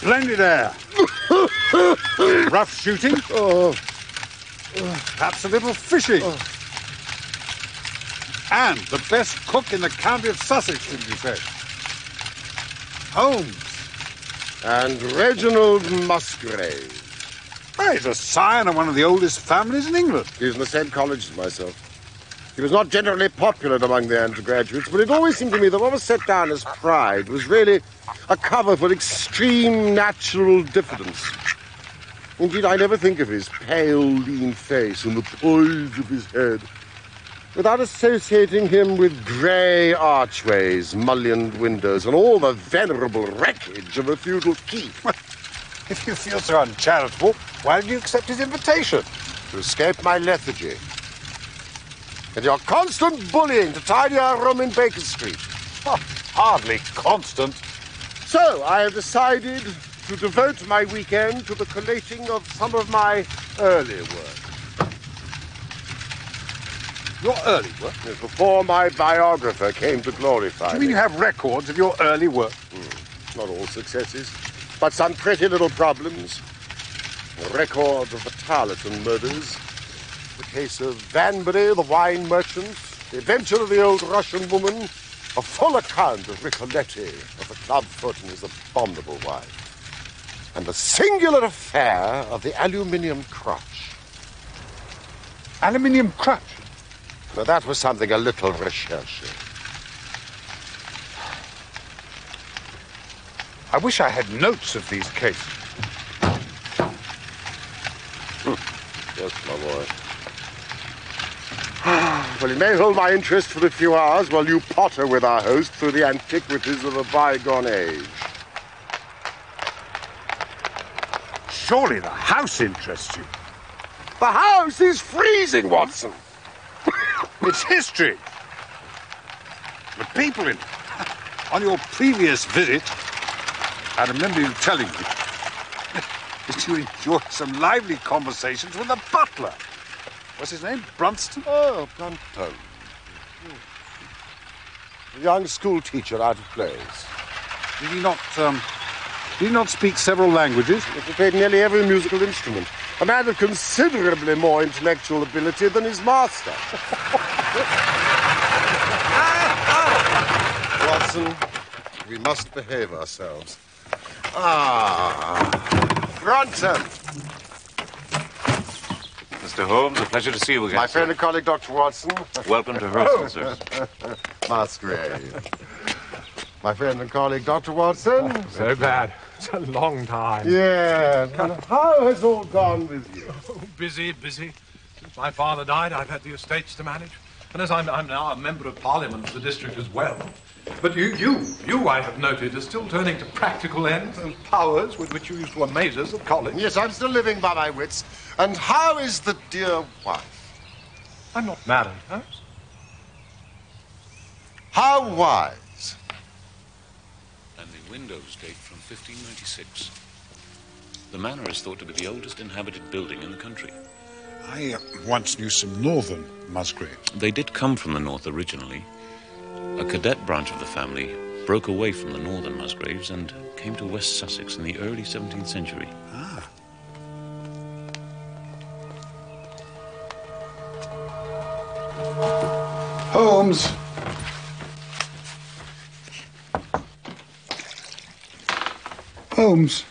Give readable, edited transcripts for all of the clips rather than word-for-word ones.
Splendid air. Rough shooting. Perhaps a little fishing. And the best cook in the county of Sussex, did you say? Holmes. And Reginald Musgrave. He's a scion of one of the oldest families in England. He's in the same college as myself. He was not generally popular among the undergraduates, but it always seemed to me that what was set down as pride was really a cover for extreme natural diffidence. Indeed, I never think of his pale, lean face and the poise of his head without associating him with grey archways, mullioned windows, and all the venerable wreckage of a feudal keep. If you feel so uncharitable, why did you accept his invitation? To escape my lethargy. And your constant bullying to tidy our room in Baker Street. Oh, hardly constant. So I have decided to devote my weekend to the collating of some of my early work. Your early work? Yes, before my biographer came to glorify Do you mean you have records of your early work? Not all successes, but some pretty little problems. A record of the Tarleton murders, the case of Vanbury, the wine merchant, the adventure of the old Russian woman, a full account of Ricoletti, of the clubfoot and his abominable wife, and the singular affair of the aluminium crutch. Aluminium crutch? Now, that was something a little recherche. I wish I had notes of these cases. Yes, my boy. Well, it may hold my interest for a few hours while you potter with our host through the antiquities of a bygone age. Surely the house interests you. The house is freezing, Watson. It's history. The people in it. On your previous visit, I remember you telling me that you enjoyed some lively conversations with the butler. What's his name? Brunston? Oh, Brunton. A young school teacher out of place. Did he not speak several languages? He played nearly every musical instrument. A man of considerably more intellectual ability than his master. Watson, we must behave ourselves. Brunton! Mr. Holmes, a pleasure to see you again. My friend and colleague, Dr. Watson. Welcome to Hurston, sir. Musgrave. My friend and colleague, Dr. Watson. So glad. It's a long time. Yes. And how has all gone with you? Oh, busy. Since my father died, I've had the estates to manage. And as I'm now a member of Parliament for the district as well. But you, I have noted, are still turning to practical ends and powers with which you used to amaze us at college. Yes, I'm still living by my wits. And how is the dear wife? I'm not married, Holmes. How wise? And the windows date from 1596. The manor is thought to be the oldest inhabited building in the country. I once knew some northern Musgraves. They did come from the north originally. A cadet branch of the family broke away from the northern Musgraves and came to West Sussex in the early 17th century. Ah. Holmes. Holmes.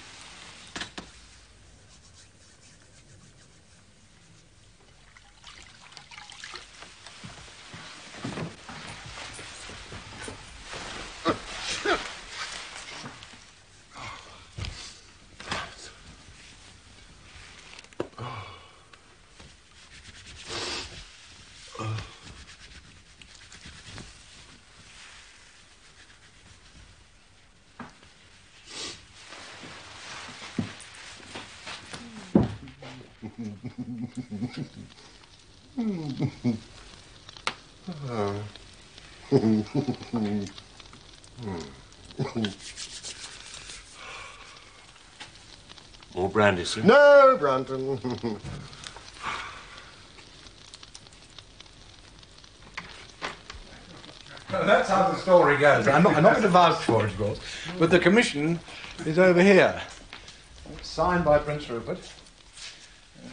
More brandy, sir? No, Brunton. Well, that's how the story goes. I'm not going to vouch for it, of course. But the commission is over here. It's signed by Prince Rupert.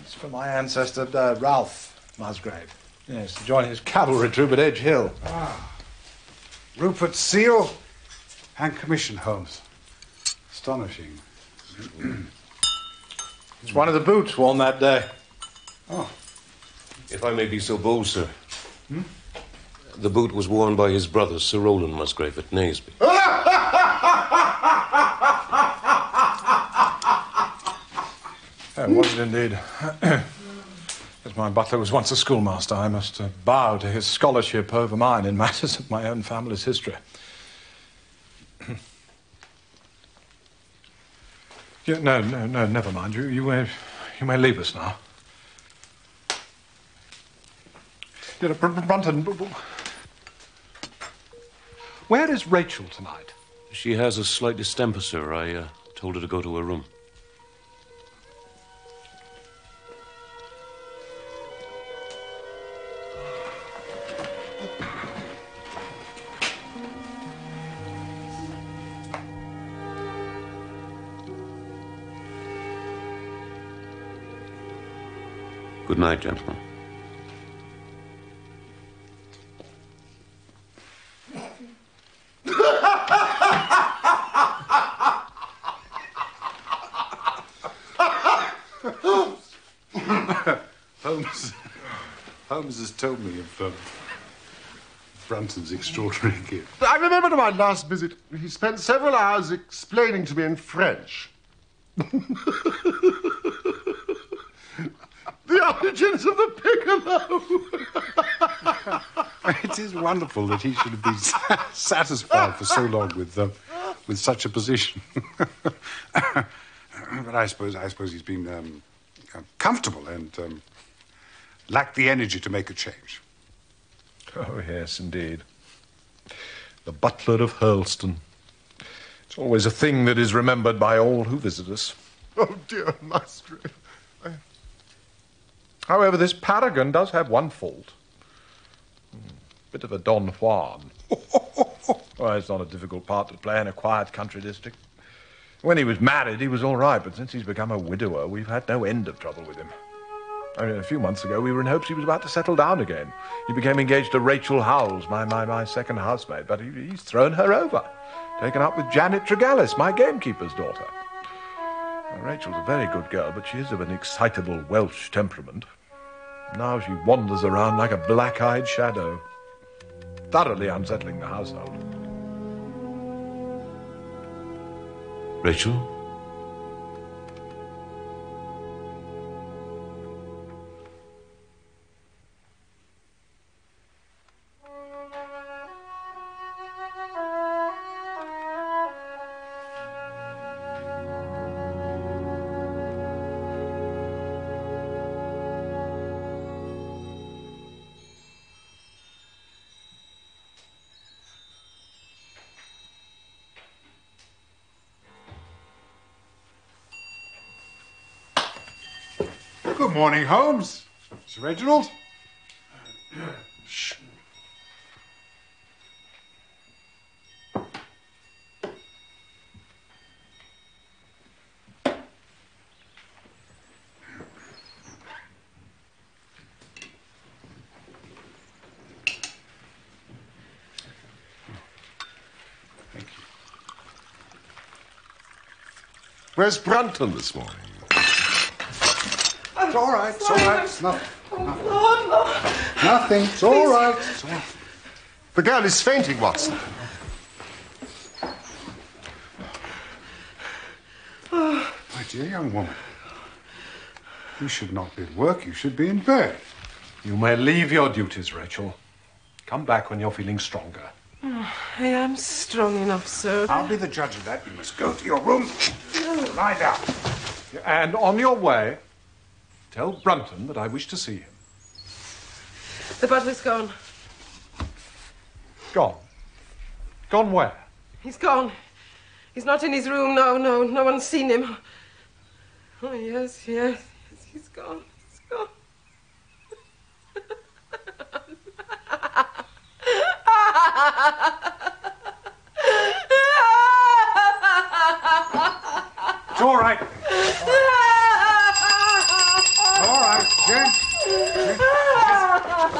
It's for my ancestor, Ralph Musgrave. Yes, to join his cavalry troop at Edge Hill. Rupert's seal and commission, Holmes. Astonishing. It's one of the boots worn that day. Oh. If I may be so bold, sir. The boot was worn by his brother, Sir Roland Musgrave, at Naseby. Was it indeed? As my butler was once a schoolmaster, I must bow to his scholarship over mine in matters of my own family's history. No, never mind. You may leave us now. Brunton, where is Rachel tonight? She has a slight distemper, sir. I told her to go to her room. Good night, gentlemen. Holmes has told me of Brunton's extraordinary gift. I remember my last visit, he spent several hours explaining to me in French the origins of the piccolo. It is wonderful that he should have been satisfied for so long with such a position. But I suppose he's been comfortable and lacked the energy to make a change. Oh, yes, indeed. The butler of Hurlston. It's always a thing that is remembered by all who visit us. Oh, dear Musgrave. However, this Paragon does have one fault. Bit of a Don Juan. Well, it's not a difficult part to play in a quiet country district. When he was married, he was all right, but since he's become a widower, we've had no end of trouble with him. I mean, a few months ago, we were in hopes he was about to settle down again. He became engaged to Rachel Howells, my second housemaid, but he's thrown her over, taken up with Janet Tregallis, my gamekeeper's daughter. Now, Rachel's a very good girl, but she is of an excitable Welsh temperament. Now she wanders around like a black-eyed shadow, thoroughly unsettling the household. Rachel? Good morning, Holmes. Sir Reginald. Shh. Thank you. Where's Brunton this morning? It's all right. It's all right. It's nothing. Nothing. It's all right. It's all right. The girl is fainting, Watson. My dear young woman, you should not be at work. You should be in bed. You may leave your duties, Rachel. Come back when you're feeling stronger. Oh, I am strong enough, sir. I'll be the judge of that. You must go to your room. Lie down. And on your way, tell Brunton that I wish to see him. The butler's gone. Gone? Gone where? He's gone. He's not in his room. No one's seen him. Oh, yes, he's gone. He's gone. It's all right. All right, Jen.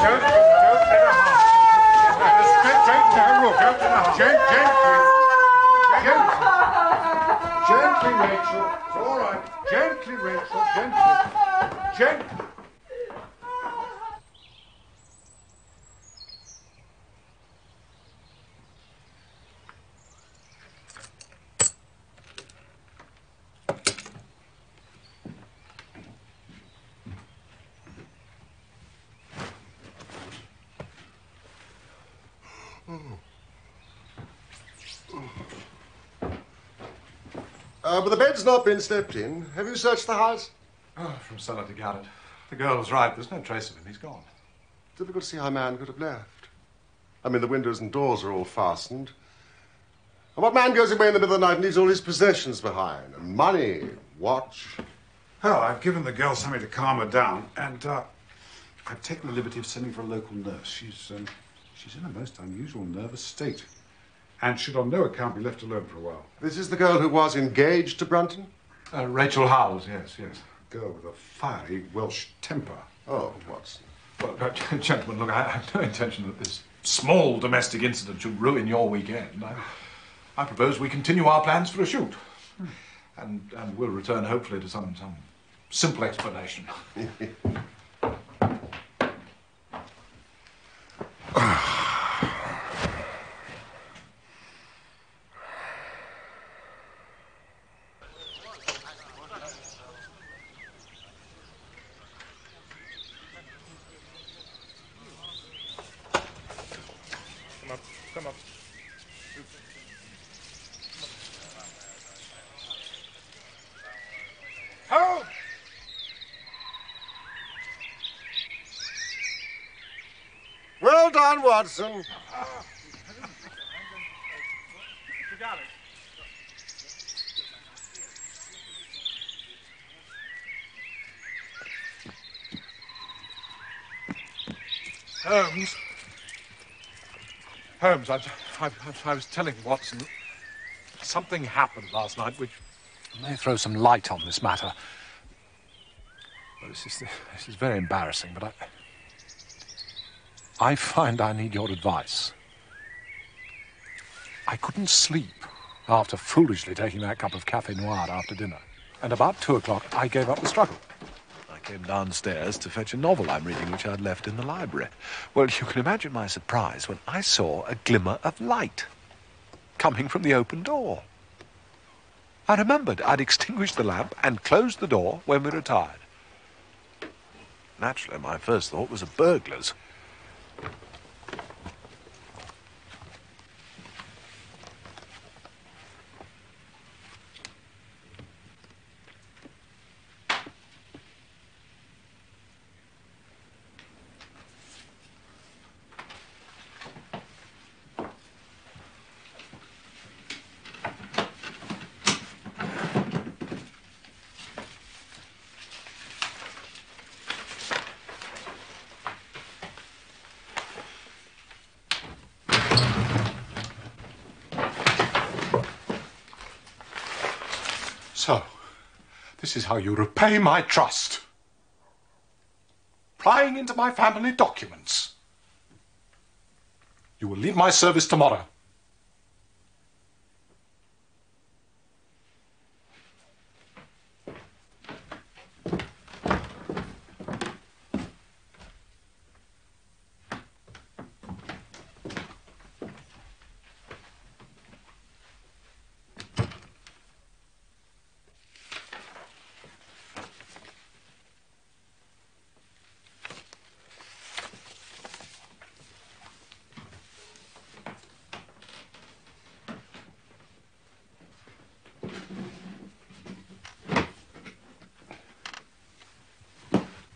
Don't let her harm. Straight to her room. Don't let her harm. Gently, Rachel. It's all right. Gently, Rachel. Gently. But the bed's not been slept in. Have you searched the house? Oh, from cellar to garret. The girl was right. There's no trace of him. He's gone. Difficult to see how a man could have left. I mean, the windows and doors are all fastened. And what man goes away in the middle of the night and leaves all his possessions behind? And money, watch. Well, I've given the girl something to calm her down, and I've taken the liberty of sending for a local nurse. She's in a most unusual nervous state, and should on no account be left alone for a while. This is the girl who was engaged to Brunton? Rachel Howells, yes. A girl with a fiery Welsh temper. Oh, Watson. Well, gentlemen, look, I have no intention that this small domestic incident should ruin your weekend. I propose we continue our plans for a shoot. And we'll return, hopefully, to some simple explanation. Well done, Watson. Holmes. Holmes, I was telling Watson something happened last night which may throw some light on this matter. Well, this is very embarrassing, but I find I need your advice. I couldn't sleep after foolishly taking that cup of café noir after dinner. And about 2 o'clock, I gave up the struggle. I came downstairs to fetch a novel I'm reading, which I'd left in the library. Well, you can imagine my surprise when I saw a glimmer of light coming from the open door. I remembered I'd extinguished the lamp and closed the door when we retired. Naturally, my first thought was of burglars. So, this is how you repay my trust. Prying into my family documents. You will leave my service tomorrow.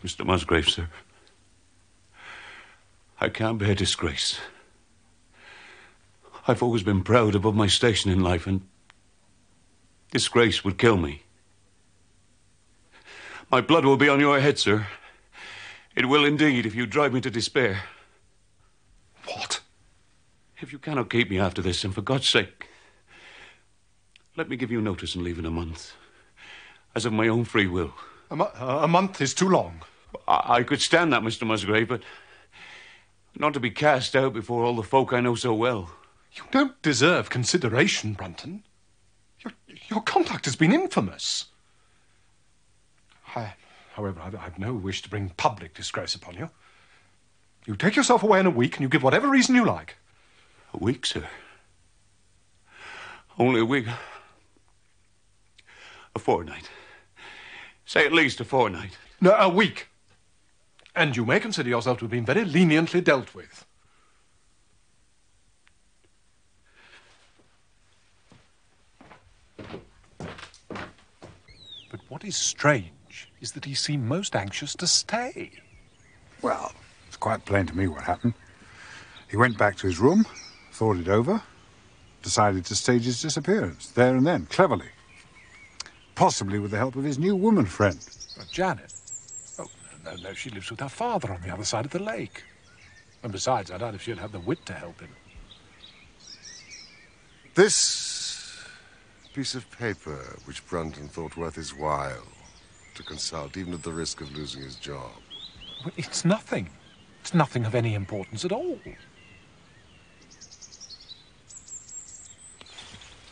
Mr. Musgrave, sir. I can't bear disgrace. I've always been proud above my station in life, and disgrace would kill me. My blood will be on your head, sir. It will indeed if you drive me to despair. What? If you cannot keep me after this, and for God's sake, let me give you notice and leave in a month, as of my own free will. A month is too long. I could stand that, Mr. Musgrave, but not to be cast out before all the folk I know so well. You don't deserve consideration, Brunton. Your conduct has been infamous. However, I've no wish to bring public disgrace upon you. You take yourself away in a week and you give whatever reason you like. A week, sir? Only a week? A fortnight. Say at least a fortnight. No, a week. And you may consider yourself to have been very leniently dealt with. But what is strange is that he seemed most anxious to stay. Well, it's quite plain to me what happened. He went back to his room, thought it over, decided to stage his disappearance, there and then, cleverly. Possibly with the help of his new woman friend. Janet? Oh, no, she lives with her father on the other side of the lake. And besides, I doubt if she'll have the wit to help him. This piece of paper which Brunton thought worth his while to consult, even at the risk of losing his job. Well, it's nothing. It's nothing of any importance at all.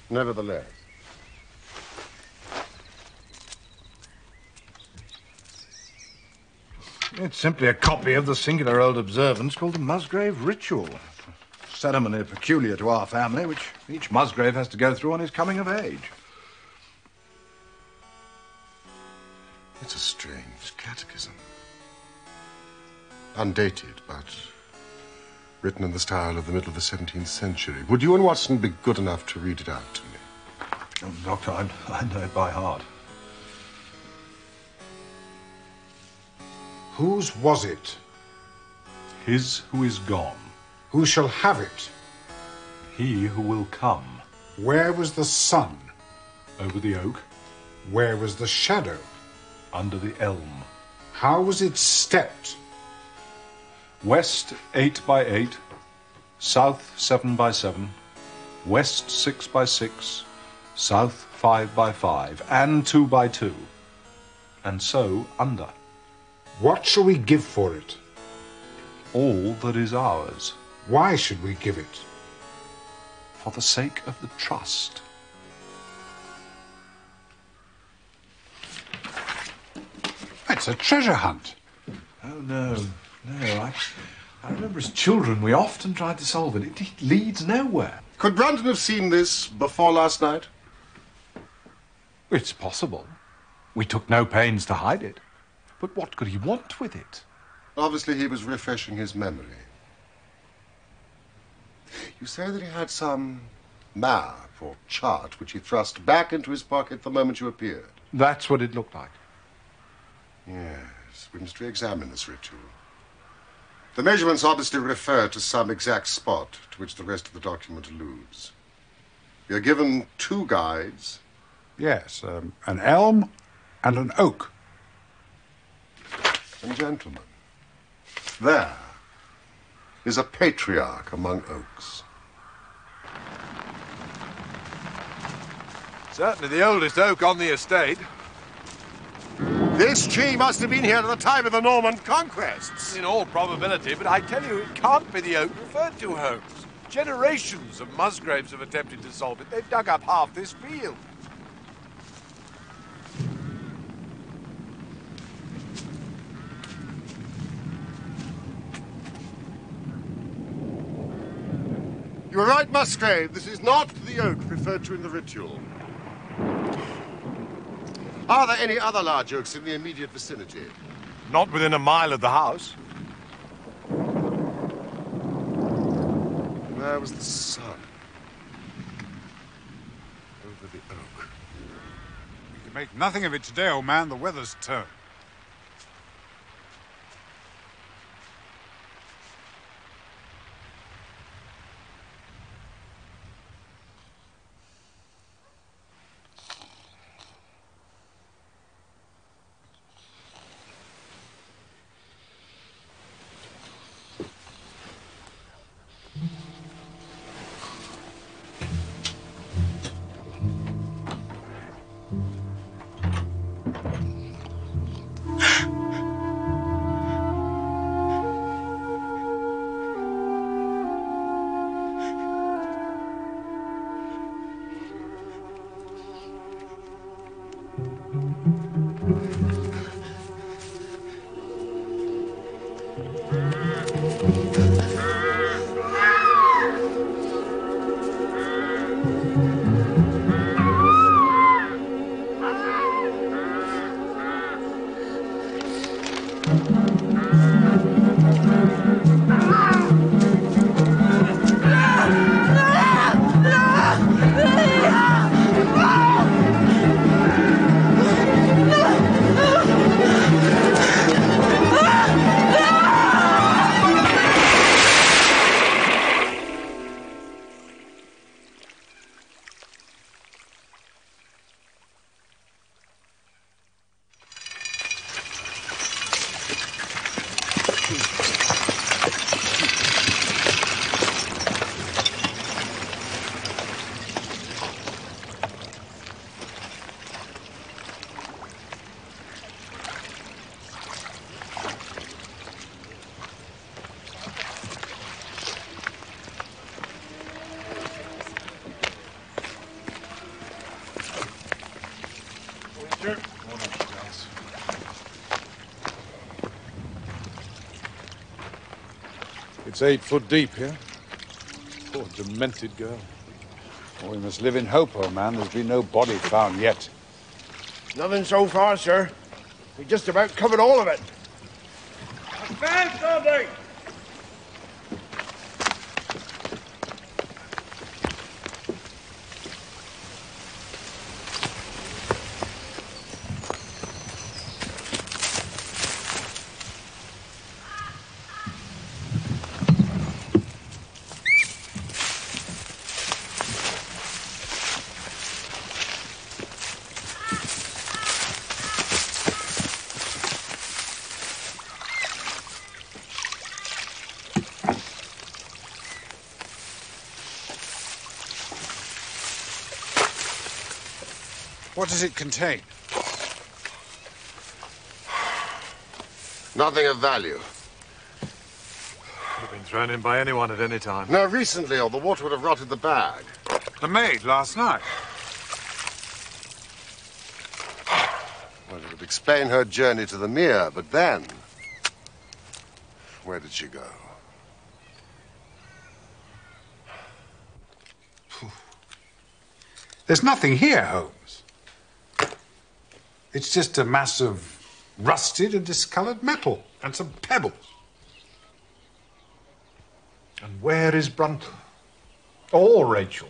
Nevertheless. It's simply a copy of the singular old observance called the Musgrave Ritual. A ceremony peculiar to our family, which each Musgrave has to go through on his coming of age. It's a strange catechism. Undated, but written in the style of the middle of the 17th century. Would you and Watson be good enough to read it out to me? Oh, Doctor, I know it by heart. Whose was it? His who is gone. Who shall have it? He who will come. Where was the sun? Over the oak, Where was the shadow? under the elm. How was it stepped? West 8 by 8, south 7 by 7, west 6 by 6, south 5 by 5, and 2 by 2, and so under. What shall we give for it? All that is ours, Why should we give it? for the sake of the trust. It's a treasure hunt. Oh, no. I remember as children we often tried to solve it. It leads nowhere. Could Brunton have seen this before last night? It's possible. We took no pains to hide it. But what could he want with it? Obviously, he was refreshing his memory. You say that he had some map or chart which he thrust back into his pocket the moment you appeared. That's what it looked like. Yes, we must re-examine this ritual. The measurements obviously refer to some exact spot to which the rest of the document alludes. We are given two guides. Yes, an elm and an oak. And gentlemen, there is a patriarch among oaks. Certainly the oldest oak on the estate. This tree must have been here at the time of the Norman conquests. In all probability, but I tell you, it can't be the oak referred to, Holmes. Generations of Musgraves have attempted to solve it. They've dug up half this field. You are right, Musgrave. This is not the oak referred to in the ritual. Are there any other large oaks in the immediate vicinity? Not within a mile of the house. Where was the sun? Over the oak. You can make nothing of it today, old man. The weather's turned. It's 8 foot deep here. Poor demented girl. Oh, we must live in hope, old man. There's been no body found yet. Nothing so far, sir. We just about covered all of it. Advance, something! What does it contain? Nothing of value. Could have been thrown in by anyone at any time. No, recently, or the water would have rotted the bag. The maid last night. Well, it would explain her journey to the Mere, but then... where did she go? There's nothing here, Holmes. It's just a mass of rusted and discoloured metal and some pebbles. And where is Brunton? Or Rachel?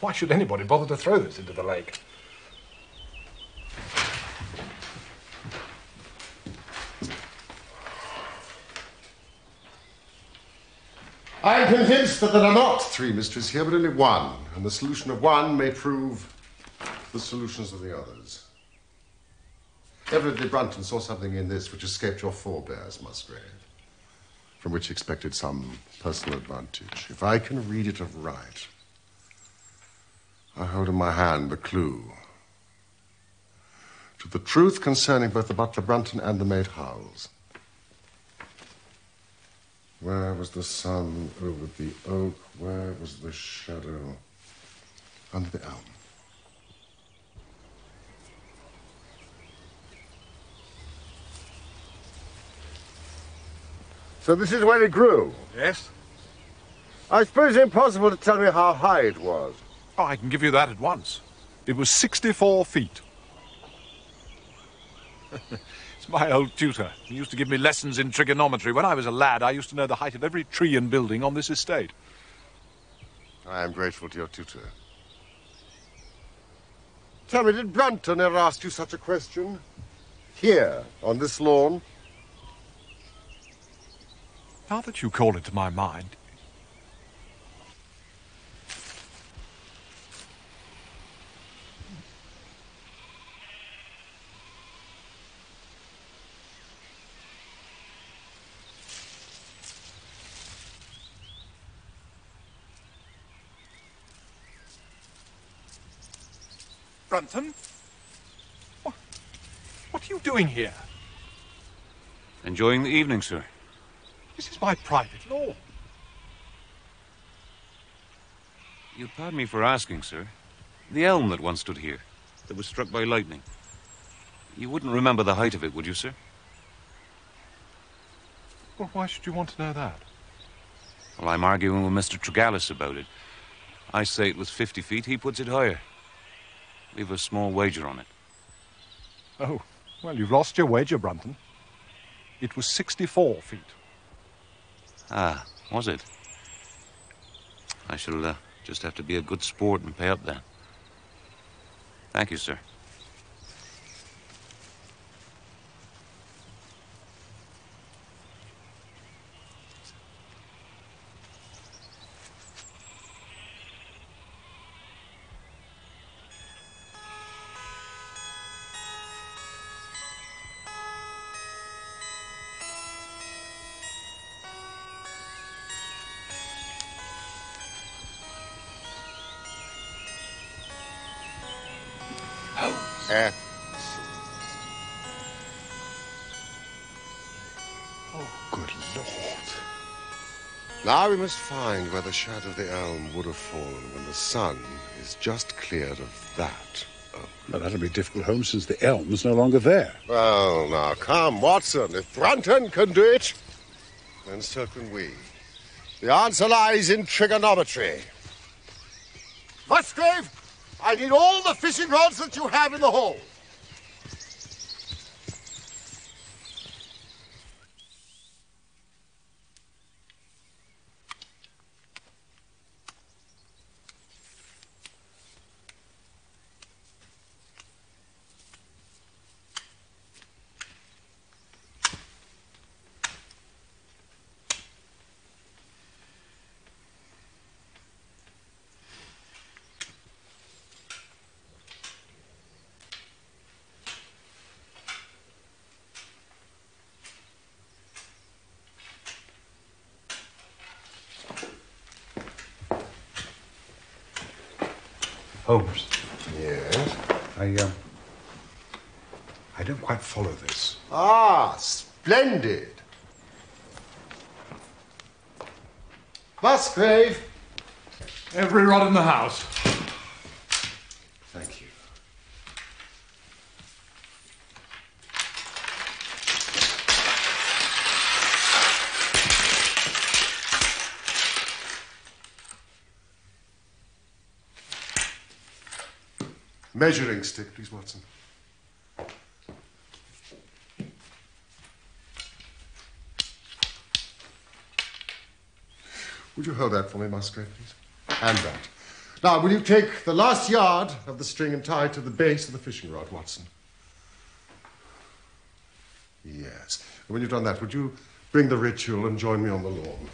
Why should anybody bother to throw this into the lake? I'm convinced that there are not three mysteries here, but only one. And the solution of one may prove the solutions of the others. Evidently, Brunton saw something in this which escaped your forebears, Musgrave, from which he expected some personal advantage. If I can read it aright, I hold in my hand the clue to the truth concerning both the butler Brunton and the maid Howells. Where was the sun over the oak? Where was the shadow under the elm? So this is where it grew? Yes? I suppose it's impossible to tell me how high it was. Oh, I can give you that at once. It was 64 feet. It's my old tutor. He used to give me lessons in trigonometry. When I was a lad, I used to know the height of every tree and building on this estate. I am grateful to your tutor. Tell me, did Brunton ever ask you such a question? Here, on this lawn? Now that you call it to my mind... Brunton? What are you doing here? Enjoying the evening, sir. This is my private lawn. You'll pardon me for asking, sir. The elm that once stood here, that was struck by lightning. You wouldn't remember the height of it, would you, sir? Well, why should you want to know that? Well, I'm arguing with Mr. Tregallis about it. I say it was 50 feet, he puts it higher. We've a small wager on it. Oh, well, you've lost your wager, Brunton. It was 64 feet. Ah, was it? I shall just have to be a good sport and pay up then. Thank you, sir. Oh, good Lord. Now we must find where the shadow of the elm would have fallen when the sun is just cleared of that elm. Well, that'll be difficult, Holmes, since the elm's no longer there. Well, now, come, Watson. If Brunton can do it, then so can we. The answer lies in trigonometry. Musgrave, I need all the fishing rods that you have in the hall. Holmes. Yes? I I don't quite follow this. Ah, splendid. Musgrave. Every rod in the house. Thank you. Measuring stick, please, Watson. Would you hold that for me, Musgrave, please? And that. Now, will you take the last yard of the string and tie it to the base of the fishing rod, Watson? Yes. And when you've done that, would you bring the ritual and join me on the lawn?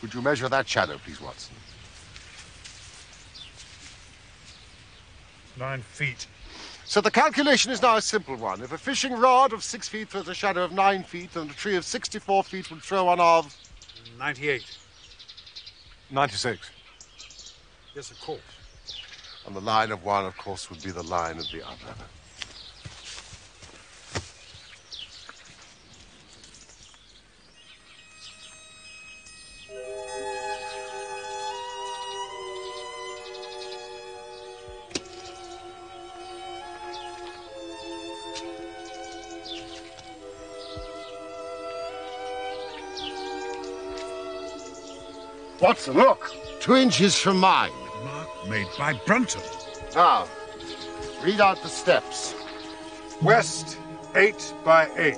Would you measure that shadow, please, Watson? 9 feet. So the calculation is now a simple one. If a fishing rod of 6 feet throws a shadow of 9 feet, then a tree of 64 feet would throw one of... 98. 96. Yes, of course. And the line of one, of course, would be the line of the other. Watson, look! 2 inches from mine. Mark made by Brunton. Now, read out the steps. West, 8 by 8.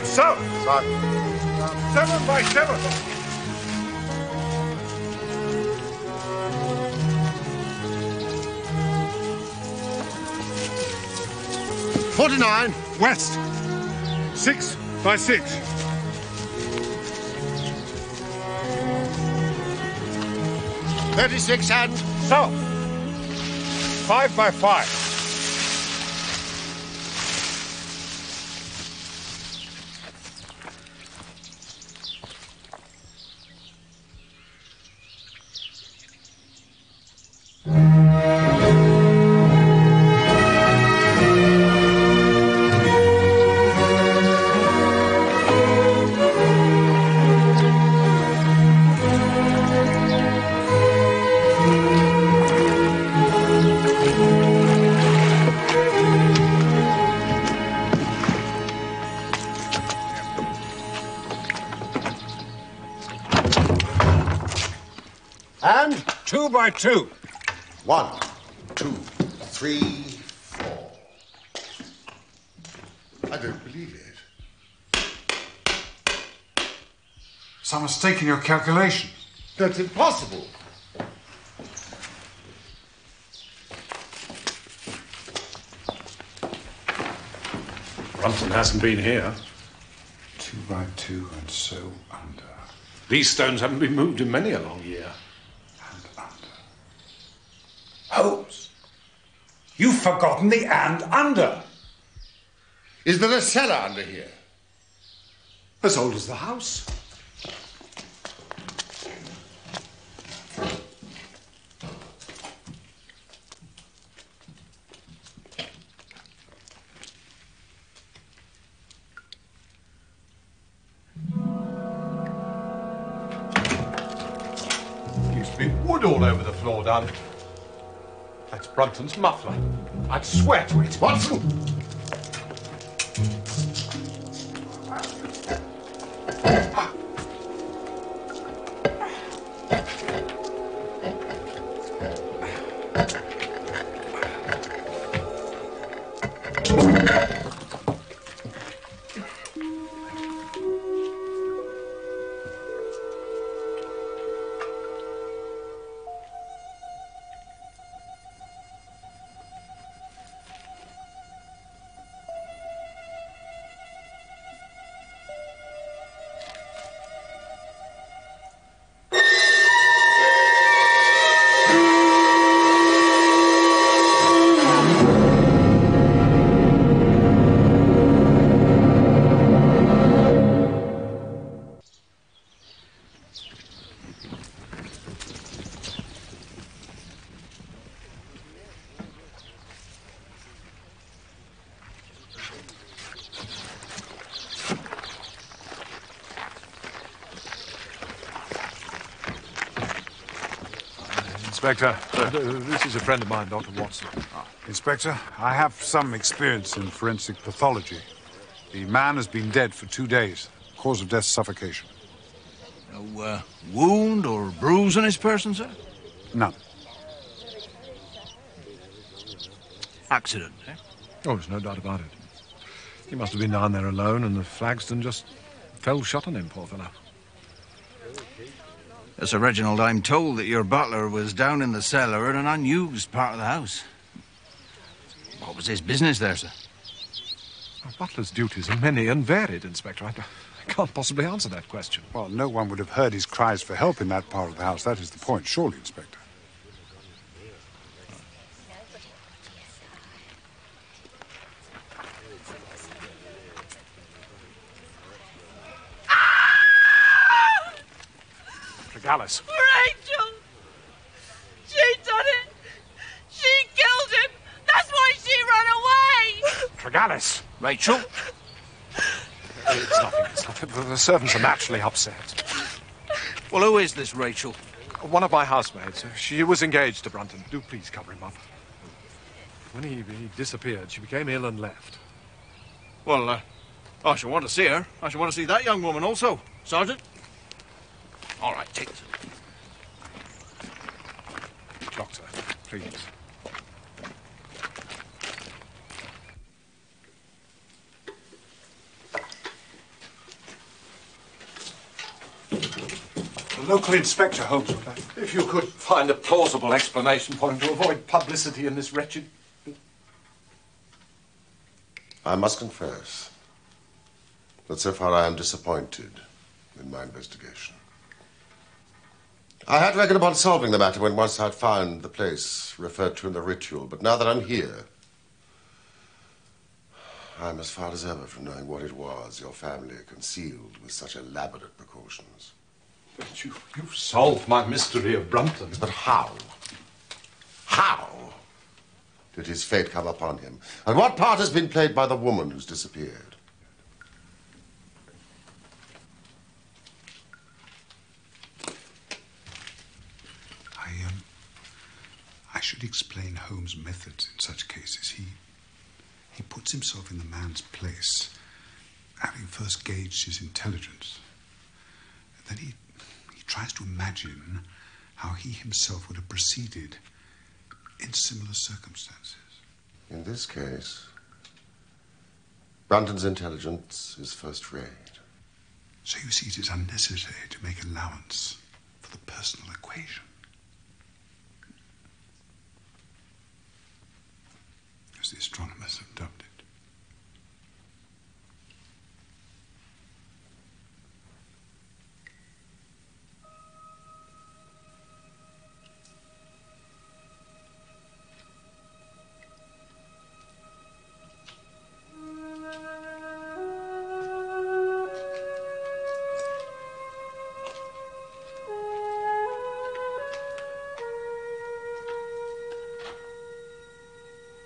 South. 7 by 7. $49. West, 6 by 6. $36 and... South, 5 by 5. And? 2 by 2. 1, 2, 3, 4. I don't believe it. Some mistake in your calculations. That's impossible. Brunton hasn't been here. 2 by 2 and so under. These stones haven't been moved in many a long year. And under. Holmes, you've forgotten the and under. Is there a cellar under here? As old as the house. Used to be wood all over the floor, Dunn. That's Brunton's muffler. I'd swear to it. Watson! Inspector, this is a friend of mine, Dr. Watson. Inspector, I have some experience in forensic pathology. The man has been dead for 2 days. Cause of death, suffocation. No wound or bruise on his person, sir? None. Accident, eh? Oh, there's no doubt about it. He must have been down there alone, and the flagstone just fell shut on him, poor fellow. Yes, Sir Reginald, I'm told that your butler was down in the cellar in an unused part of the house. What was his business there, sir? A butler's duties are many and varied, Inspector. I can't possibly answer that question. Well, no one would have heard his cries for help in that part of the house. That is the point, surely, Inspector. Alice. Rachel! She done it! She killed him! That's why she ran away! Tregallis! Rachel? It's nothing. The servants are naturally upset. Well, who is this Rachel? One of my housemaids. She was engaged to Brunton. Do please cover him up. When he disappeared, she became ill and left. Well, I shall want to see her. I shall want to see that young woman also. Sergeant? All right, take this. Doctor, please. The local inspector, Holmes, would like... If you could find a plausible explanation for him to avoid publicity in this wretched... I must confess that so far I am disappointed in my investigation. I had reckoned upon solving the matter when once I'd found the place referred to in the ritual, but now that I'm here, I'm as far as ever from knowing what it was your family concealed with such elaborate precautions. But you've solved my mystery of Brunton. But how? How did his fate come upon him? And what part has been played by the woman who's disappeared? I should explain Holmes' methods in such cases. He puts himself in the man's place, having first gauged his intelligence. Then he tries to imagine how he himself would have proceeded in similar circumstances. In this case, Brunton's intelligence is first rate. So you see, it is unnecessary to make allowance for the personal equation. As the astronomers have dubbed it.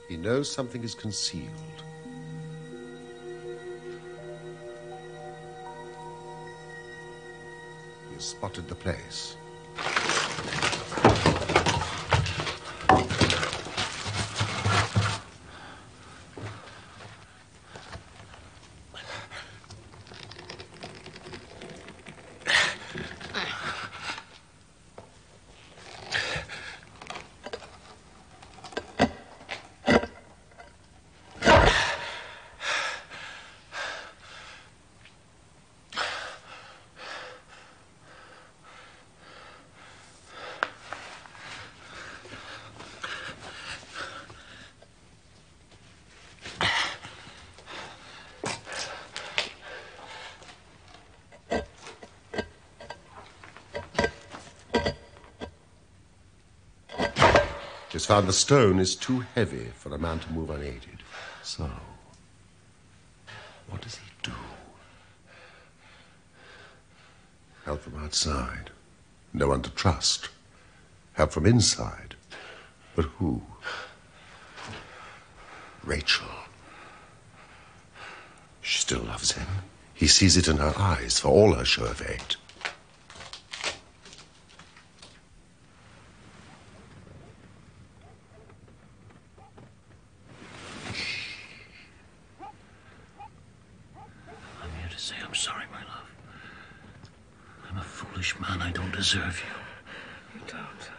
He knows something is concealed. He has spotted the place. He's found the stone is too heavy for a man to move unaided. So, what does he do? Help from outside. No one to trust. Help from inside. But who? Rachel. She still loves him. He sees it in her eyes, for all her show of hate. I'm here to say I'm sorry, my love. I'm a foolish man. I don't deserve you. You don't.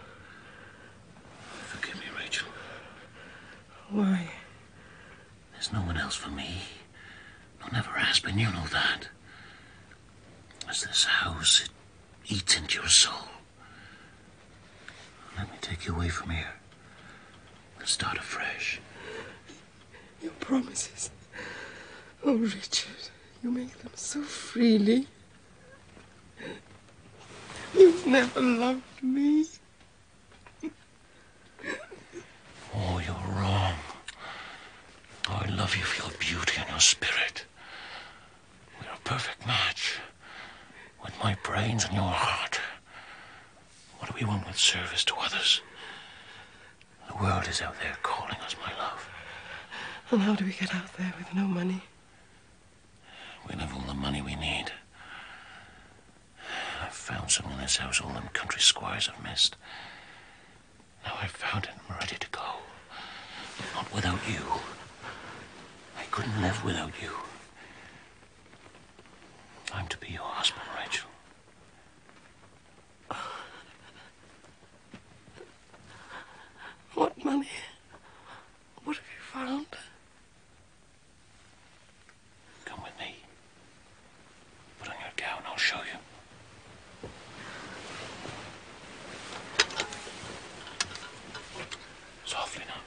Forgive me, Rachel. Why? There's no one else for me. No, never has been. You know that. As this house, it eats into your soul. Let me take you away from here. Let's start afresh. Your promises. Oh, Richard, you make them so freely. You've never loved me. Oh, you're wrong. Oh, I love you for your beauty and your spirit. We're a perfect match. With my brains and your heart. What do we want with service to others? The world is out there calling us, my love. And how do we get out there with no money? We'll have all the money we need. I've found something in this house all them country squires have missed. Now I've found it and I'm ready to go. But not without you. I couldn't live without you. I'm to be your husband, Rachel. What money? What have you found? Come with me. Put on your gown, I'll show you. Softly now.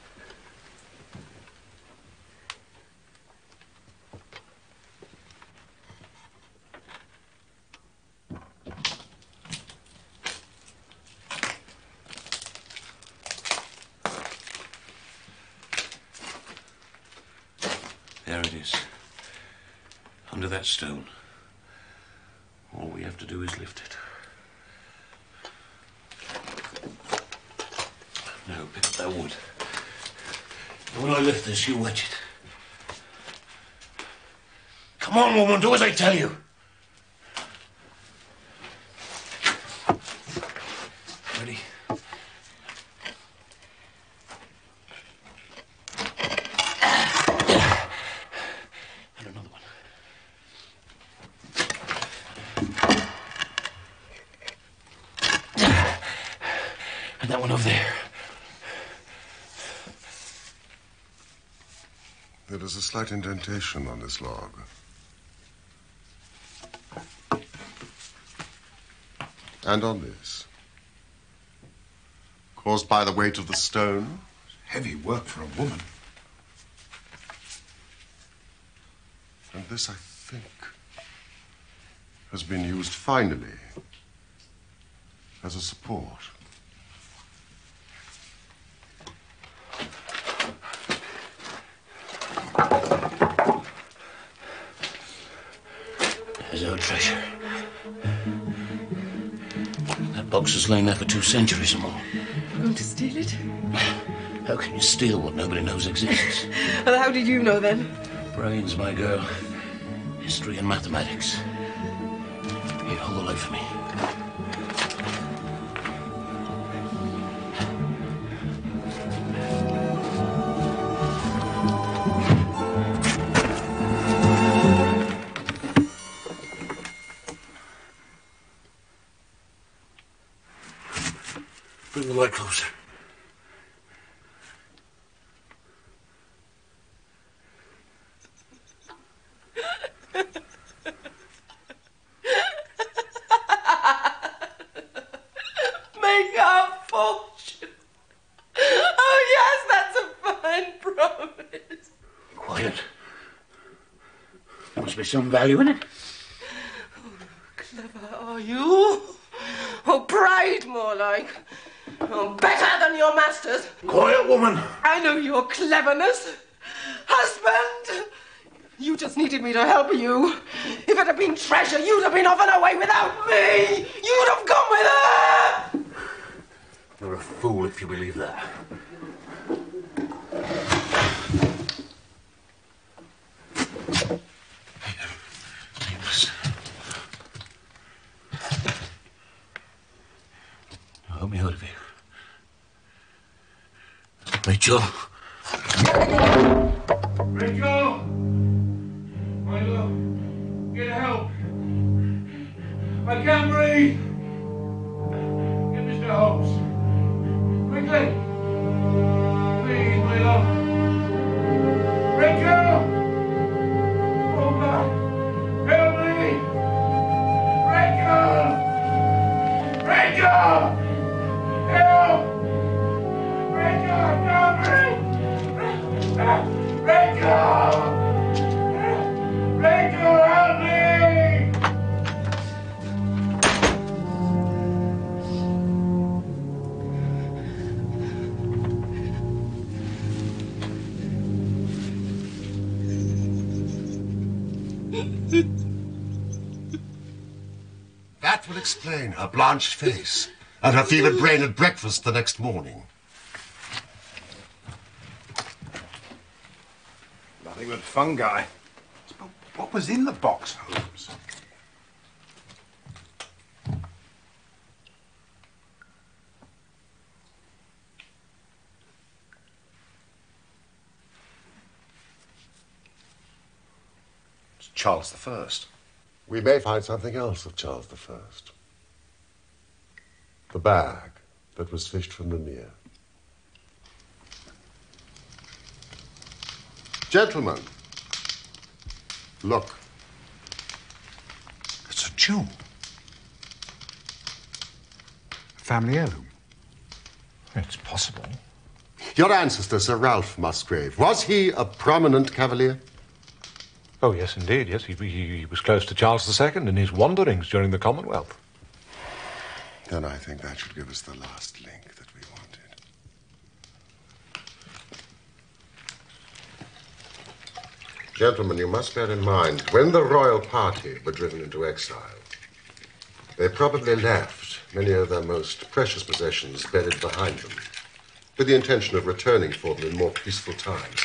There it is. Under that stone. All we have to do is lift it. Now pick up that wood. And when I lift this, you wedge it. Come on, woman, do as I tell you. Ready? And another one. And that one over there. There is a slight indentation on this log. And on this. Caused by the weight of the stone. Heavy work for a woman. And this, I think, has been used finally as a support. There's our treasure. That box has lain there for 2 centuries or more. You're going to steal it? How can you steal what nobody knows exists? Well, how did you know then? Brains, my girl. History and mathematics. Here, hold the light for me. Bring the light closer. Make our fortune. Oh, yes, that's a fine promise. Quiet. There must be some value in it. Oh, clever are you? Oh, pride more like. Oh, better than than your masters. Quiet, woman. I know your cleverness. Husband! You just needed me to help you. If it had been treasure, you'd have been off and away without me. You'd have gone with her. You're a fool if you believe that. Help me out of here. Rachel. Rachel! My love, get help. I can't breathe. Get Mr. Holmes. Quickly. Please, my love. Rachel! Oh, God. Help me! Rachel! Rachel! Help! Rachel, I can't breathe! Rachel! Rachel, help me! That would explain her blanched face and her fevered brain at breakfast the next morning. Nothing but fungi. What was in the box, Holmes? It's Charles I. We may find something else of Charles I. The bag that was fished from the mere. Gentlemen, look. It's a jewel. A family heirloom. It's possible. Your ancestor, Sir Ralph Musgrave, was he a prominent cavalier? Oh, yes, indeed, yes. He was close to Charles II in his wanderings during the Commonwealth. Then I think that should give us the last link that we wanted. Gentlemen, you must bear in mind, when the royal party were driven into exile, they probably left many of their most precious possessions buried behind them, with the intention of returning for them in more peaceful times.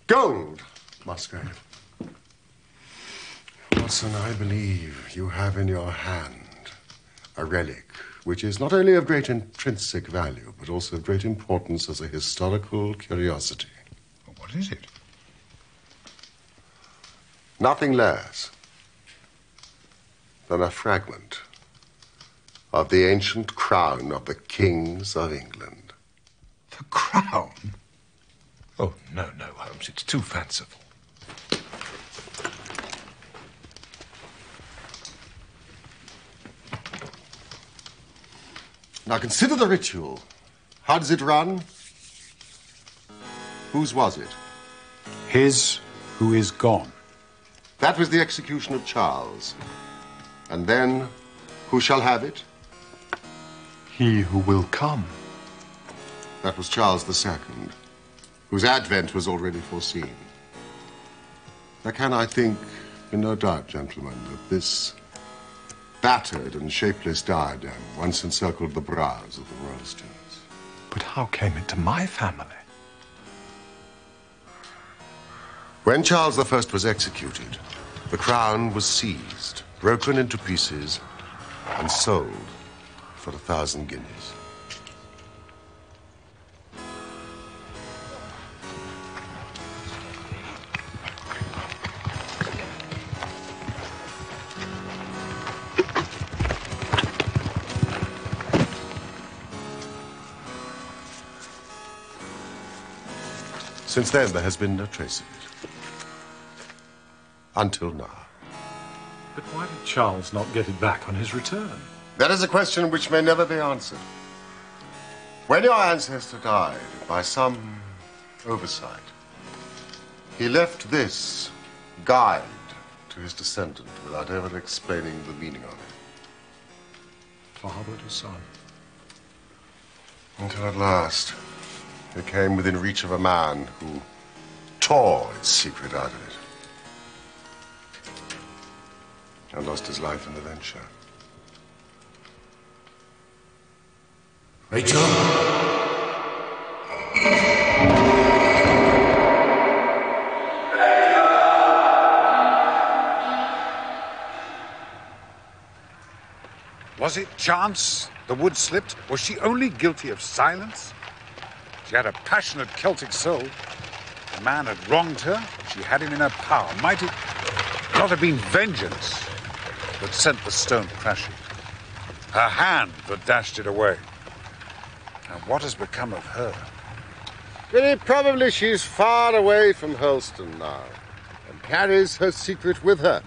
Gold, Musgrave. Watson, I believe you have in your hand a relic which is not only of great intrinsic value, but also of great importance as a historical curiosity. What is it? Nothing less than a fragment of the ancient crown of the kings of England. The crown? Oh, no, Holmes, it's too fanciful. Now consider the ritual. How does it run? Whose was it? His who is gone. That was the execution of Charles. And then, who shall have it? He who will come. That was Charles II, whose advent was already foreseen. There can, I think, be no doubt, gentlemen, that this battered and shapeless diadem once encircled the brows of the Royalstons. But how came it to my family? When Charles I was executed, the crown was seized, broken into pieces, and sold for 1,000 guineas. Since then, there has been no trace of it. Until now. But why did Charles not get it back on his return? That is a question which may never be answered. When your ancestor died, by some oversight, he left this guide to his descendant without ever explaining the meaning of it. Father to son. Until at last, it came within reach of a man who tore its secret out of it. And lost his life in the venture. Rachel? Was it chance the wood slipped? Was she only guilty of silence? She had a passionate Celtic soul. The man had wronged her. She had him in her power. Might it not have been vengeance that sent the stone crashing? Her hand that dashed it away. And what has become of her? Very probably she's far away from Hurlstone now and carries her secret with her.